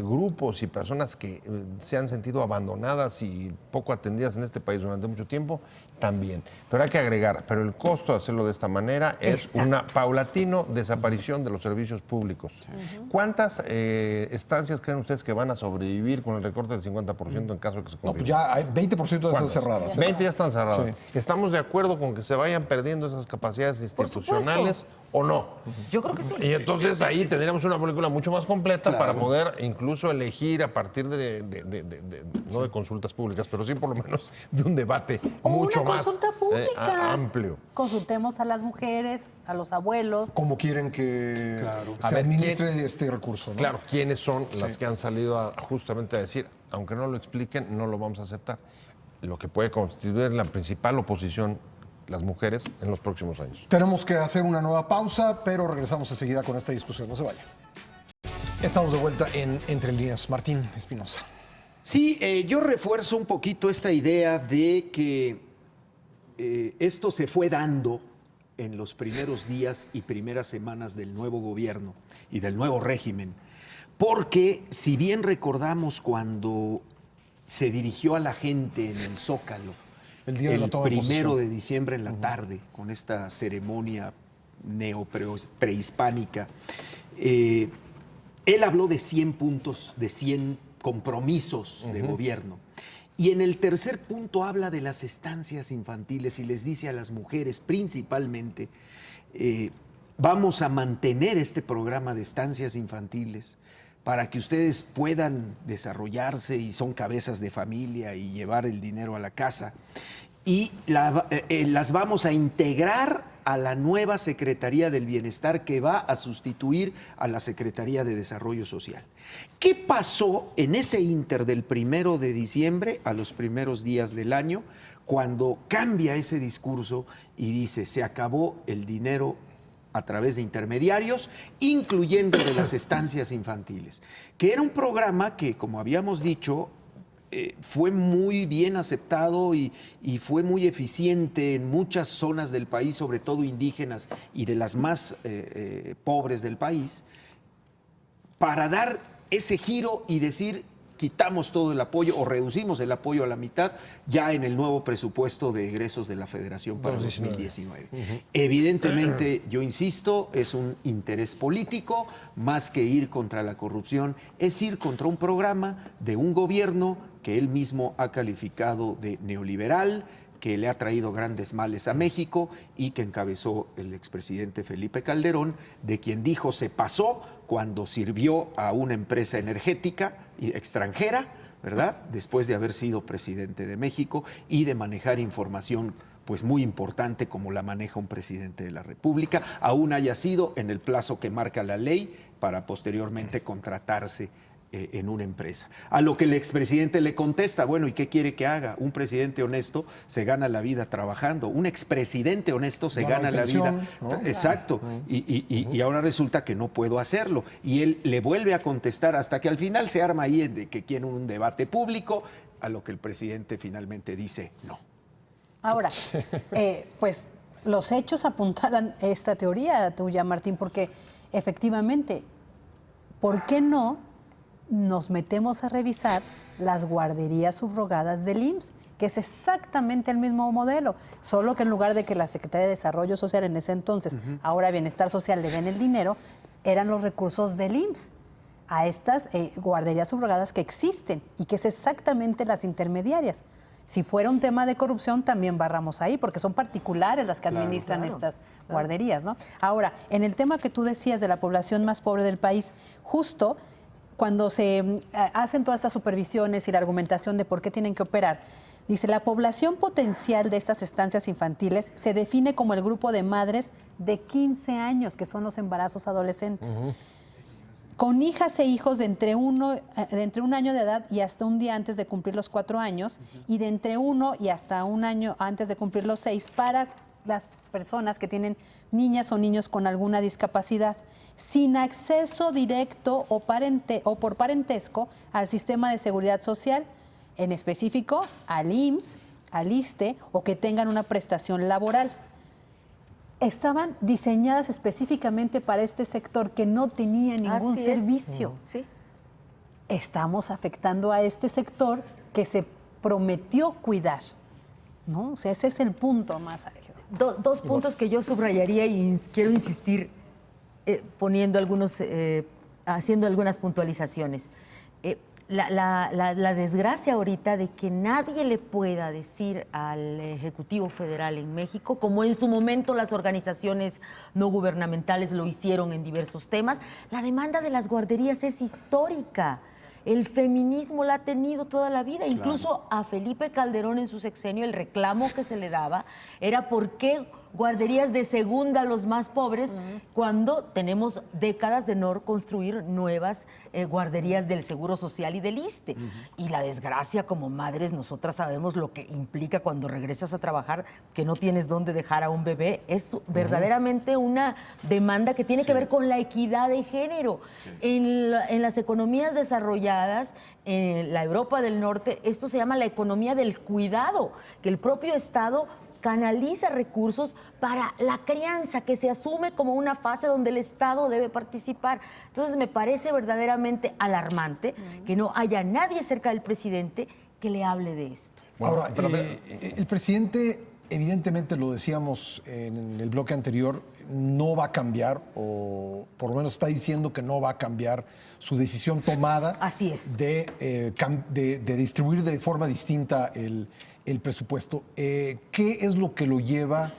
grupos y personas que se han sentido abandonadas y poco atendidas en este país durante mucho tiempo, también. Pero hay que agregar, pero el costo de hacerlo de esta manera es una paulatino desaparición de los servicios públicos. ¿Cuántas estancias creen ustedes que van a sobrevivir con el recorte del 50% en caso de que se No, confirme? pues ya hay 20% de esas ¿Cuántas? cerradas. 20 ya están cerradas. Sí. ¿Estamos de acuerdo con que se vayan perdiendo esas capacidades institucionales o no? Yo creo que sí. Y entonces ahí tendríamos una película mucho más completa para poder incluso elegir a partir no de consultas públicas, pero sí por lo menos de un debate O mucho una más consulta pública. amplio. Consultemos a las mujeres, a los abuelos. ¿Cómo quieren que A se ver, administre este recurso? ¿no? Claro, ¿quiénes son las que han salido justamente a decir, aunque no lo expliquen, no lo vamos a aceptar? Lo que puede constituir la principal oposición, las mujeres, en los próximos años. Tenemos que hacer una nueva pausa, pero regresamos enseguida con esta discusión. No se vaya. Estamos de vuelta en Entre Líneas. Martín Espinosa. Sí, yo refuerzo un poquito esta idea de que esto se fue dando en los primeros días y primeras semanas del nuevo gobierno y del nuevo régimen, porque si bien recordamos cuando se dirigió a la gente en el Zócalo, El día de la toma de 1 posesión. de diciembre en la tarde, con esta ceremonia neoprehispánica, él habló de 100 puntos, de 100 compromisos de gobierno. Y en el tercer punto habla de las estancias infantiles y les dice a las mujeres principalmente, vamos a mantener este programa de estancias infantiles para que ustedes puedan desarrollarse y son cabezas de familia y llevar el dinero a la casa. Y las vamos a integrar a la nueva Secretaría del Bienestar que va a sustituir a la Secretaría de Desarrollo Social. ¿Qué pasó en ese ínter del 1 de diciembre a los primeros días del año cuando cambia ese discurso y dice se acabó el dinero a través de intermediarios, incluyendo de las estancias infantiles? Que era un programa que, como habíamos dicho, fue muy bien aceptado y fue muy eficiente en muchas zonas del país, sobre todo indígenas y de las más pobres del país, para dar ese giro y decir quitamos todo el apoyo o reducimos el apoyo a la mitad ya en el nuevo presupuesto de egresos de la Federación para 2019. Evidentemente, yo insisto, es un interés político, más que ir contra la corrupción, es ir contra un programa de un gobierno que él mismo ha calificado de neoliberal, que le ha traído grandes males a México y que encabezó el expresidente Felipe Calderón, de quien dijo se pasó cuando sirvió a una empresa energética extranjera, ¿verdad? Después de haber sido presidente de México y de manejar información pues muy importante como la maneja un presidente de la República, aún haya sido en el plazo que marca la ley para posteriormente contratarse en una empresa. A lo que el expresidente le contesta, bueno, ¿y qué quiere que haga? Un presidente honesto se gana la vida trabajando, un expresidente honesto se gana la vida. ¿No? Exacto. Y ahora resulta que no puedo hacerlo. Y él le vuelve a contestar hasta que al final se arma ahí de que quiere un debate público, a lo que el presidente finalmente dice no. Ahora, pues los hechos apuntalan esta teoría tuya, Martín, porque efectivamente, ¿por qué no nos metemos a revisar las guarderías subrogadas del IMSS, que es exactamente el mismo modelo, solo que en lugar de que la Secretaría de Desarrollo Social en ese entonces, ahora Bienestar Social, le den el dinero, eran los recursos del IMSS a estas guarderías subrogadas que existen y que es exactamente las intermediarias. Si fuera un tema de corrupción, también barramos ahí, porque son particulares las que administran estas guarderías, ¿no? Ahora, en el tema que tú decías de la población más pobre del país, justo cuando se hacen todas estas supervisiones y la argumentación de por qué tienen que operar, dice, la población potencial de estas estancias infantiles se define como el grupo de madres de 15 años, que son los embarazos adolescentes. Con hijas e hijos de entre un año de edad y hasta un día antes de cumplir los 4 años, y de entre 1 y hasta un año antes de cumplir los 6 para las personas que tienen niñas o niños con alguna discapacidad, sin acceso directo o por parentesco al sistema de seguridad social, en específico al IMSS, al ISSSTE, o que tengan una prestación laboral. Estaban diseñadas específicamente para este sector que no tenía ningún servicio. Sí. Estamos afectando a este sector que se prometió cuidar, ¿no? O sea, ese es el punto más álgido. Dos puntos que yo subrayaría y quiero insistir poniendo haciendo algunas puntualizaciones. La desgracia ahorita de que nadie le pueda decir al Ejecutivo Federal en México, como en su momento las organizaciones no gubernamentales lo hicieron en diversos temas, la demanda de las guarderías es histórica. El feminismo la ha tenido toda la vida. Claro. Incluso a Felipe Calderón en su sexenio el reclamo que se le daba era por qué guarderías de segunda a los más pobres cuando tenemos décadas de no construir nuevas guarderías del Seguro Social y del ISSSTE. Y la desgracia como madres, nosotras sabemos lo que implica cuando regresas a trabajar, que no tienes dónde dejar a un bebé. Es verdaderamente una demanda que tiene que ver con la equidad de género. En las economías desarrolladas, en la Europa del Norte, esto se llama la economía del cuidado, que el propio Estado canaliza recursos para la crianza, que se asume como una fase donde el Estado debe participar. Entonces me parece verdaderamente alarmante que no haya nadie cerca del presidente que le hable de esto. Bueno, ahora, el presidente, evidentemente lo decíamos en el bloque anterior, no va a cambiar, o por lo menos está diciendo que no va a cambiar su decisión tomada. Así es. De distribuir de forma distinta el presupuesto. ¿Qué es lo que lo lleva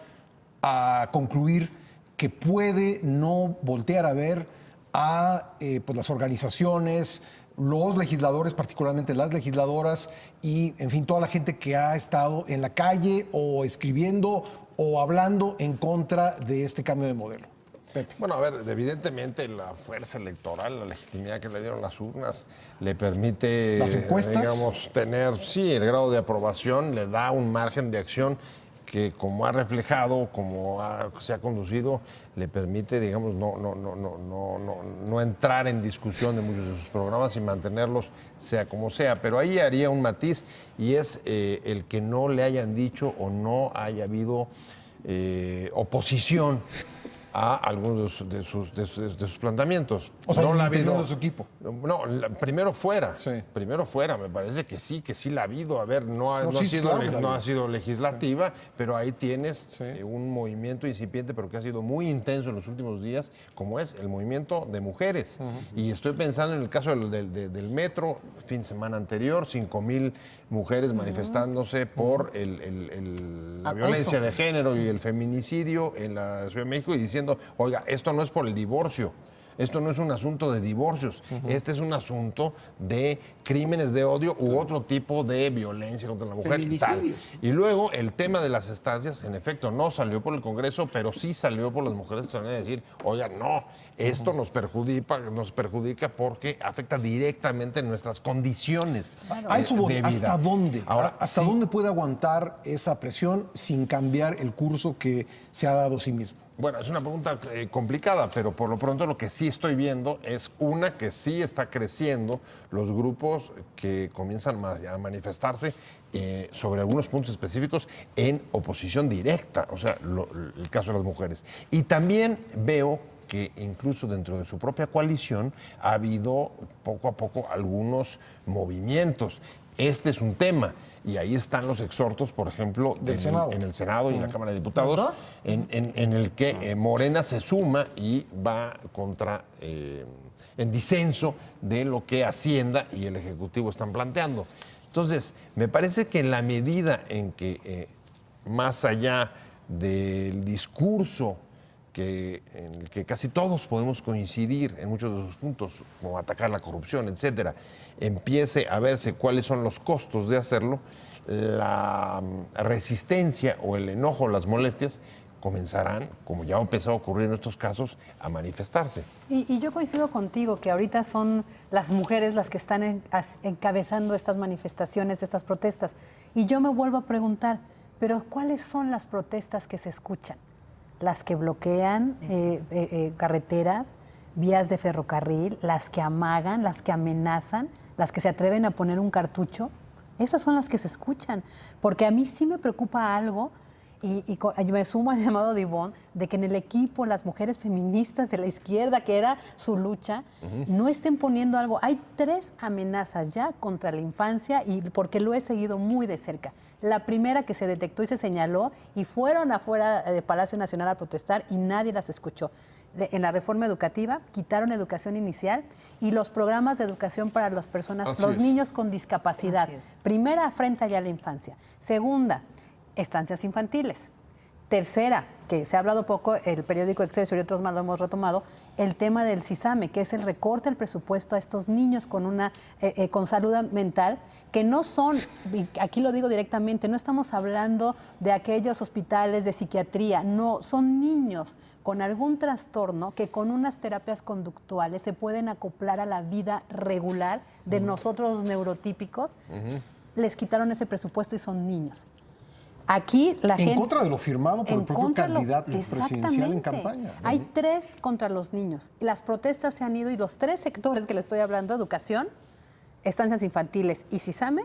a concluir que puede no voltear a ver a pues las organizaciones, los legisladores, particularmente las legisladoras y, en fin, toda la gente que ha estado en la calle o escribiendo o hablando en contra de este cambio de modelo? Pepe. Bueno, a ver, evidentemente la fuerza electoral, la legitimidad que le dieron las urnas, le permite, ¿las encuestas? Digamos, tener, sí, el grado de aprobación, le da un margen de acción que, como ha reflejado, se ha conducido, le permite, digamos, no entrar en discusión de muchos de sus programas y mantenerlos sea como sea. Pero ahí haría un matiz, y es el que no le hayan dicho o no haya habido oposición a algunos de sus planteamiento. O sea, no la ha interior habido de su equipo. No, primero fuera. Sí. Primero fuera, me parece que sí la ha habido. A ver, no ha sido legislativa, pero ahí tienes un movimiento incipiente, pero que ha sido muy intenso en los últimos días, como es el movimiento de mujeres. Y estoy pensando en el caso del metro, fin de semana anterior, 5,000 mujeres manifestándose por la violencia de género y el feminicidio en la Ciudad de México, y diciendo, oiga, esto no es por el divorcio, Esto no es un asunto de divorcios, este es un asunto de crímenes de odio u otro tipo de violencia contra la mujer y tal. Feminicidios. Y luego el tema de las estancias, en efecto, no salió por el Congreso, pero sí salió por las mujeres que salieron a decir, oigan, no, esto nos perjudica porque afecta directamente nuestras condiciones A eso voy. de vida. ¿Hasta dónde? Ahora, ¿Hasta sí, dónde puede aguantar esa presión sin cambiar el curso que se ha dado a sí mismo? Bueno, es una pregunta complicada, pero por lo pronto lo que sí estoy viendo es una que sí está creciendo los grupos que comienzan a manifestarse sobre algunos puntos específicos en oposición directa, o sea, el caso de las mujeres. Y también veo que incluso dentro de su propia coalición ha habido poco a poco algunos movimientos. Este es un tema. Y ahí están los exhortos, por ejemplo, en el Senado y en la Cámara de Diputados, ¿Los dos? en el que Morena se suma y va en disenso de lo que Hacienda y el Ejecutivo están planteando. Entonces, me parece que en la medida en que, más allá del discurso en el que casi todos podemos coincidir en muchos de sus puntos, como atacar la corrupción, etcétera, empiece a verse cuáles son los costos de hacerlo, la resistencia o el enojo, las molestias, comenzarán, como ya ha empezado a ocurrir en estos casos, a manifestarse. Y yo coincido contigo que ahorita son las mujeres las que están encabezando estas manifestaciones, estas protestas. Y yo me vuelvo a preguntar, ¿pero cuáles son las protestas que se escuchan? Las que bloquean carreteras, vías de ferrocarril, las que amagan, las que amenazan, las que se atreven a poner un cartucho. Esas son las que se escuchan. Porque a mí sí me preocupa algo, y me sumo al llamado de Ivonne, de que en el equipo las mujeres feministas de la izquierda, que era su lucha, no estén poniendo algo. Hay 3 amenazas ya contra la infancia, y porque lo he seguido muy de cerca. La primera que se detectó y se señaló, y fueron afuera del Palacio Nacional a protestar y nadie las escuchó. En la reforma educativa quitaron educación inicial y los programas de educación para las personas, los niños con discapacidad. Primera, afrenta ya a la infancia. Segunda, estancias infantiles. Tercera, que se ha hablado poco, el periódico Excelsior y otros más lo hemos retomado, el tema del CISAME, que es el recorte del presupuesto a estos niños con salud mental, que no son, y aquí lo digo directamente, no estamos hablando de aquellos hospitales de psiquiatría, no, son niños con algún trastorno que con unas terapias conductuales se pueden acoplar a la vida regular de nosotros los neurotípicos. Les quitaron ese presupuesto y son niños. Aquí la gente... En contra de lo firmado por el propio candidato presidencial en campaña. Hay 3 contra los niños. Las protestas se han ido y los 3 sectores que les estoy hablando, educación, estancias infantiles y CISAME,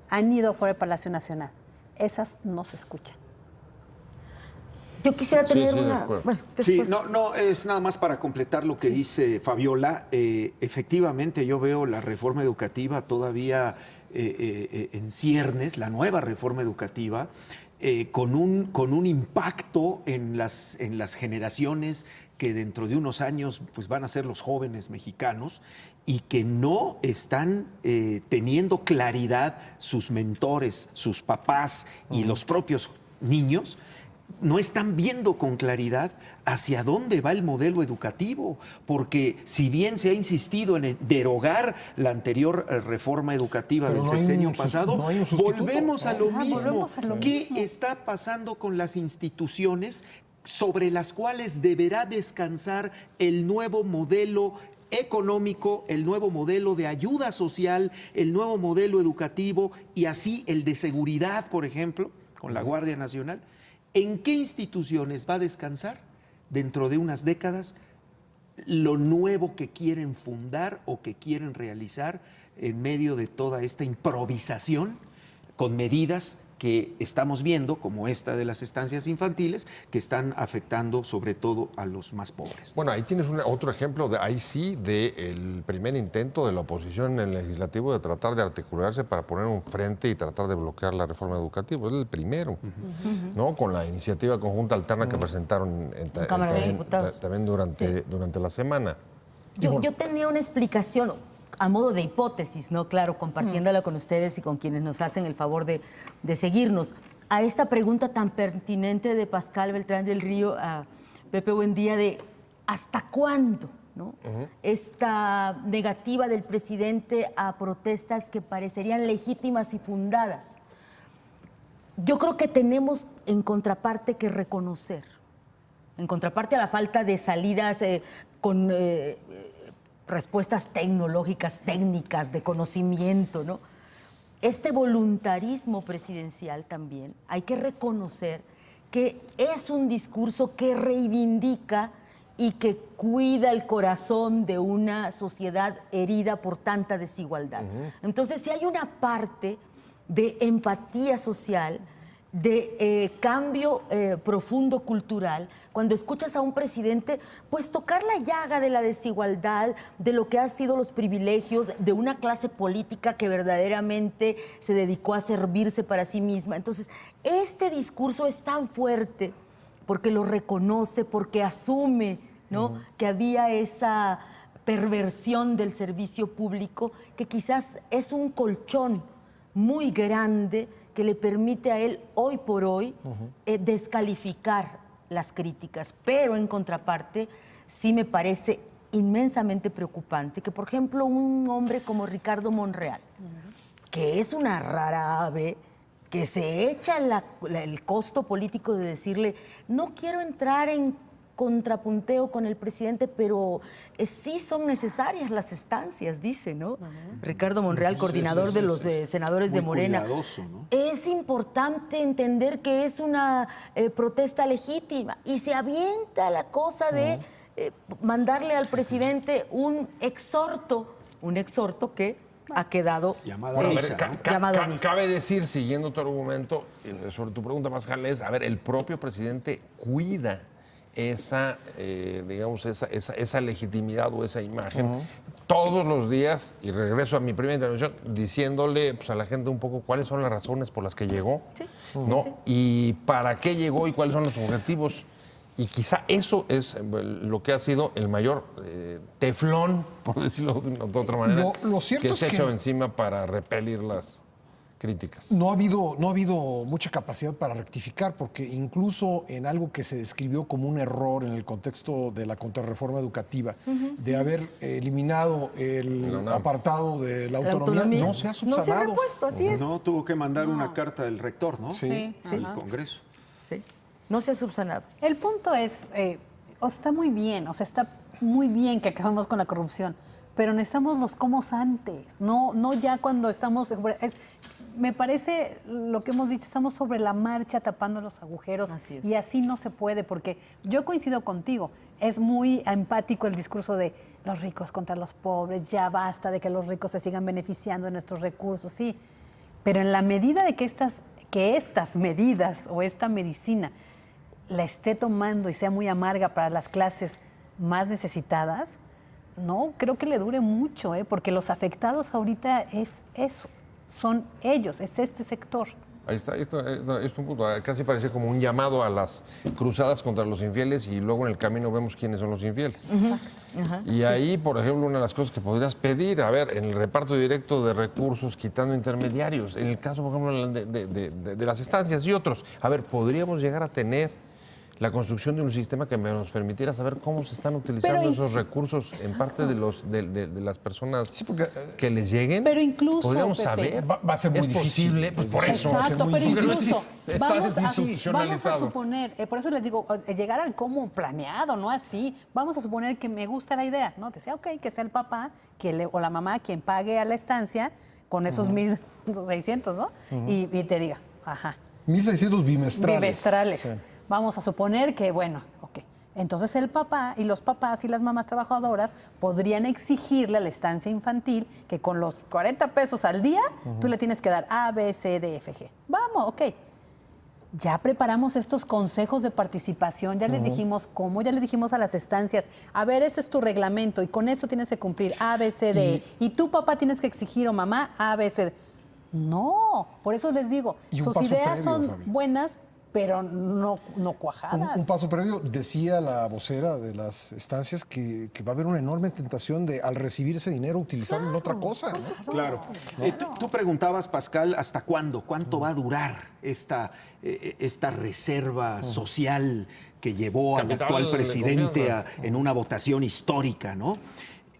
han ido fuera del Palacio Nacional. Esas no se escuchan. Yo quisiera tener de una... acuerdo. Bueno, Sí, después... no, es nada más para completar lo que dice Fabiola. Efectivamente, yo veo la reforma educativa todavía en ciernes, la nueva reforma educativa, con un impacto en las generaciones que dentro de unos años pues, van a ser los jóvenes mexicanos y que no están teniendo claridad sus mentores, sus papás y los propios niños. No están viendo con claridad hacia dónde va el modelo educativo, porque si bien se ha insistido en derogar la anterior reforma educativa del sexenio pasado, volvemos a lo mismo. ¿Qué está pasando con las instituciones sobre las cuales deberá descansar el nuevo modelo económico, el nuevo modelo de ayuda social, el nuevo modelo educativo y así el de seguridad, por ejemplo, con la Guardia Nacional? ¿En qué instituciones va a descansar dentro de unas décadas lo nuevo que quieren fundar o que quieren realizar en medio de toda esta improvisación con medidas que estamos viendo, como esta de las estancias infantiles, que están afectando sobre todo a los más pobres? Bueno, ahí tienes otro ejemplo, ahí sí, del primer intento de la oposición en el legislativo de tratar de articularse para poner un frente y tratar de bloquear la reforma educativa. Es el primero, ¿no? Con la iniciativa conjunta alterna que presentaron Cámara de Diputados. también durante la semana. Yo tenía una explicación a modo de hipótesis, ¿no? Claro, compartiéndola con ustedes y con quienes nos hacen el favor de seguirnos. A esta pregunta tan pertinente de Pascal Beltrán del Río a Pepe Buendía de ¿hasta cuándo ¿no? Esta negativa del presidente a protestas que parecerían legítimas y fundadas. Yo creo que tenemos en contraparte que reconocer, en contraparte a la falta de salidas con respuestas tecnológicas, técnicas, de conocimiento, ¿no? Este voluntarismo presidencial también, hay que reconocer que es un discurso que reivindica y que cuida el corazón de una sociedad herida por tanta desigualdad. Entonces, si hay una parte de empatía social, de cambio profundo cultural, cuando escuchas a un presidente, pues tocar la llaga de la desigualdad, de lo que han sido los privilegios de una clase política que verdaderamente se dedicó a servirse para sí misma. Entonces, este discurso es tan fuerte porque lo reconoce, porque asume, ¿no?, que había esa perversión del servicio público, que quizás es un colchón muy grande que le permite a él, hoy por hoy, descalificar las críticas. Pero en contraparte, sí me parece inmensamente preocupante que, por ejemplo, un hombre como Ricardo Monreal, que es una rara ave, que se echa el costo político de decirle, no quiero entrar en contrapunteo con el presidente, pero sí son necesarias las estancias, dice, ¿no? Ricardo Monreal, coordinador de los senadores de Morena. Cuidadoso, ¿no? Es importante entender que es una protesta legítima y se avienta la cosa de mandarle al presidente un exhorto que ha quedado Llamado a misa, ¿no? llamado a misa. Cabe decir, siguiendo tu argumento, sobre tu pregunta, Pascal, es, a ver, el propio presidente cuida esa, digamos, esa legitimidad o esa imagen todos los días, y regreso a mi primera intervención, diciéndole pues, a la gente un poco cuáles son las razones por las que llegó, ¿no? Sí. Y para qué llegó y cuáles son los objetivos. Y quizá eso es lo que ha sido el mayor teflón, por decirlo de otra manera, Lo cierto que es se ha que hecho encima para repelir las críticas. No ha habido mucha capacidad para rectificar, porque incluso en algo que se describió como un error en el contexto de la contrarreforma educativa, de haber eliminado el apartado de la autonomía, no se ha subsanado. No se ha repuesto, así es. No, tuvo que mandar una carta del rector, ¿no? Sí. Al Congreso. Sí. No se ha subsanado. El punto es, está muy bien, está muy bien que acabemos con la corrupción, pero necesitamos los comos antes, no ya cuando estamos... me parece lo que hemos dicho, estamos sobre la marcha tapando los agujeros. Así es. Y así no se puede, porque yo coincido contigo, es muy empático el discurso de los ricos contra los pobres, ya basta de que los ricos se sigan beneficiando de nuestros recursos, sí, pero en la medida de que estas medidas o esta medicina la esté tomando y sea muy amarga para las clases más necesitadas, no creo que le dure mucho, porque los afectados ahorita es eso, son ellos, es este sector. Ahí está, esto es un punto, casi parece como un llamado a las cruzadas contra los infieles y luego en el camino vemos quiénes son los infieles. Y ahí, por ejemplo, una de las cosas que podrías pedir, a ver, en el reparto directo de recursos, quitando intermediarios, en el caso, por ejemplo, de las estancias y otros, a ver, podríamos llegar a tener la construcción de un sistema que nos permitiera saber cómo se están utilizando esos recursos en parte de las personas que les lleguen. Pero incluso, podríamos Pepe, saber. Va a ser muy difícil. Posible, pues por eso va a ser Exacto, muy pero difícil. incluso Está vamos a desinstitucionalizado. suponer, por eso les digo, llegar al cómo planeado, no así. Vamos a suponer que me gusta la idea, ¿no? Te decía, ok, que sea el papá o la mamá quien pague a la estancia con esos 1,600, ¿no? Y te diga, 1,600 bimestrales. Bimestrales. Sí. Vamos a suponer que, bueno, ok. Entonces el papá y los papás y las mamás trabajadoras podrían exigirle a la estancia infantil que con los 40 pesos al día tú le tienes que dar A, B, C, D, F, G. Vamos, ok. Ya preparamos estos consejos de participación, ya les dijimos cómo, ya les dijimos a las estancias, a ver, ese es tu reglamento y con eso tienes que cumplir A, B, C, D. Y tú, papá, tienes que exigir o mamá A, B, C, D. No, por eso les digo, Y un sus paso ideas previo, son Fabi. buenas, pero no cuajadas. Un paso previo, decía la vocera de las estancias que va a haber una enorme tentación de, al recibir ese dinero, utilizarlo en otra cosa, ¿no? Claro. Tú preguntabas, Pascal, ¿hasta cuándo? ¿Cuánto va a durar esta reserva social que llevó al Capital actual de presidente confianza. en una votación histórica, ¿no?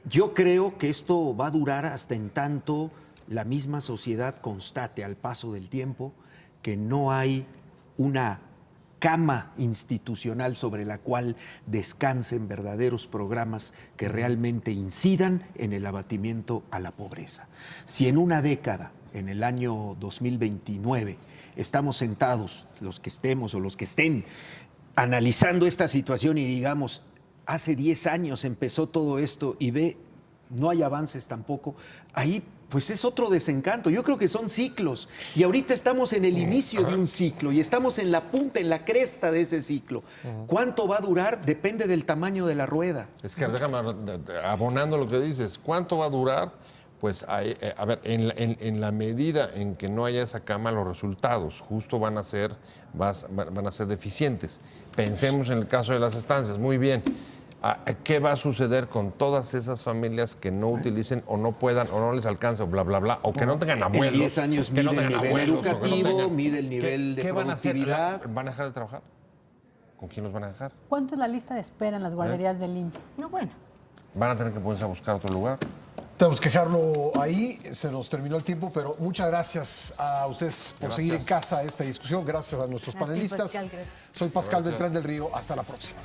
Yo creo que esto va a durar hasta en tanto la misma sociedad constate al paso del tiempo que no hay una cama institucional sobre la cual descansen verdaderos programas que realmente incidan en el abatimiento a la pobreza. Si en una década, en el año 2029, estamos sentados, los que estemos o los que estén, analizando esta situación y digamos, hace 10 años empezó todo esto y no hay avances tampoco, ahí pues es otro desencanto. Yo creo que son ciclos y ahorita estamos en el inicio de un ciclo y estamos en la punta, en la cresta de ese ciclo. ¿Cuánto va a durar? Depende del tamaño de la rueda. Es que déjame, abonando lo que dices, ¿cuánto va a durar? Pues, a ver, en la medida en que no haya esa cama, los resultados justo van a ser deficientes. Pensemos en el caso de las estancias. Muy bien. ¿Qué va a suceder con todas esas familias que no utilicen o no puedan o no les alcance o bla, bla, bla, o que no tengan abuelos? En 10 años que mide no el tengan nivel abuelos, o que no educativo, tengan- mide el nivel de ¿Qué van a hacer? productividad. ¿Van a dejar de trabajar? ¿Con quién los van a dejar? ¿Cuánto es la lista de espera en las guarderías del IMSS? No, bueno. ¿Van a tener que ponerse a buscar otro lugar? Tenemos que dejarlo ahí, se nos terminó el tiempo, pero muchas gracias a ustedes por seguir en casa esta discusión. Gracias a nuestros A ti, panelistas. Pascal, gracias. Soy Pascal Gracias. Beltrán del Río. Hasta la próxima.